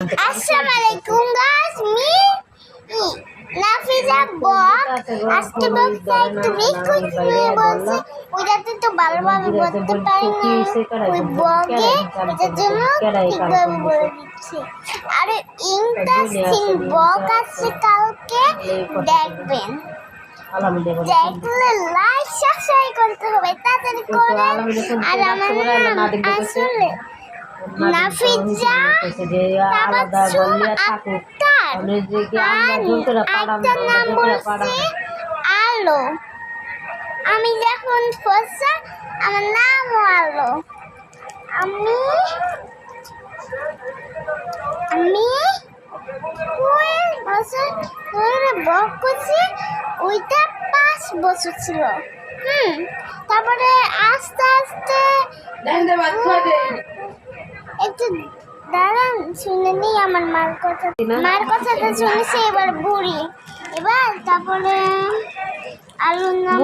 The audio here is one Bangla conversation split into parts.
Assalamualaikum guys, me Nafiza Bok আজকে বক্সাইট রিকোয়েস্ট নিয়ে বলছি ওইটাতে তো ভালোভাবে বলতে পারি না ওই বগে এটার জন্য ঠিকভাবে বলে দিচ্ছি। আর ইন্টারেস্টিং বক আছে কালকে দেখবেন, দেখলে লাইক সাবস্ক্রাইব করতে হবে তাড়াতাড়ি করে। আর আমার নাম আসলে নাফিজা তাবাসসুম আক্তার, আরেকটার নাম বলছি আলো। আমি যখন ফসা আমার নামও আলো। আমি কয়েক বছর ধরে বক করছি, ওইটা 5 বছর ছিল। তারপরে আস্তে আস্তে একটু দাঁড়ান শুনে নিই আমার মার কথাটা শুনেছি। এবার বুড়ি, এবার তারপরে আলুর নাম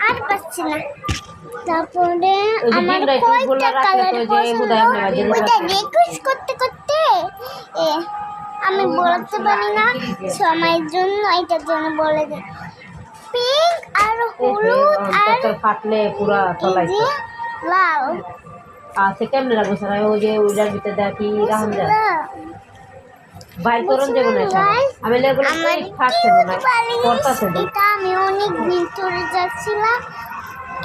আর পাচ্ছি না। তারপরে আমার কয়টা কালার ওইটা রিকোয়েস্ট করতে করতে আমি বলতে পারি না সময়ের জন্য, এটার জন্য বলে দিই পিঙ্ক আর হলুদ আর ফাটলে পুরো তলাইছে লাল। আচ্ছা কেমনে লাগবে স্যার? ওই যে ওইটার ভিতরে দেখি রাহন যা ভাই করুন যেগুলো আমি এগুলো ফাটছে না করতেছে না। এটা আমি অনেক দিন চলে যাচ্ছিলাম,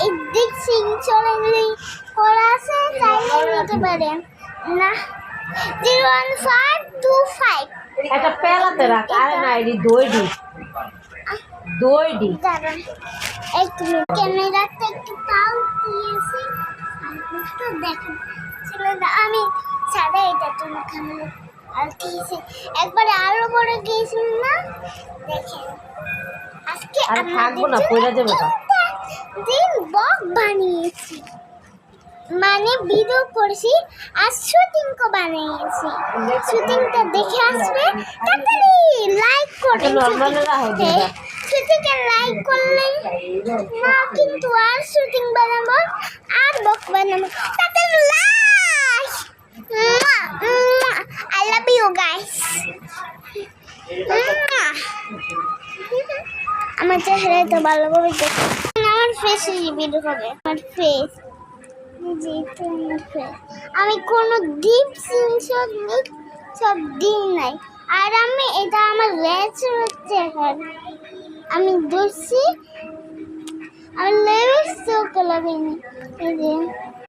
এই দিক সিং চলে করা আছে, চাইলে নিতে পারেন না। 01525 একটা পেলাতে রাখ। আরে না এডি দইডি দাঁড়ান একটু ক্যামেরাতে একটু তাও দিয়েছি তো দেখেন ছেলেটা আমি ছাড়া এটা তুমি ক্যামেরা আর দিয়েছি একবারে আরো বড় গিয়েছিল না। দেখেন আজকে আমি থাকবো না পড়ে যাবে না দিন বক বানিয়েছি, মানে ভিডিও করেছি আর শুটিং কো বানিয়েছি। শুটিংটা দেখে আসবে তাড়াতাড়ি লাইক করে শুটিংকে লাইক করলে না কিন্তু আর শুটিং বানাবো আর বক বানাবো তাড়াতাড়ি like. I love you guys. আমার চেহারাটা ভালোভাবে দেখো, আমার ফেসে ভিডিও হবে আমার ফেস। আমি কোনো ডিপ সিনশট নেই, সব দিন নাই। আর আমি এটা আমার হচ্ছে আমি ধরছি, আমি লেভিস চোখ লাগাইনি।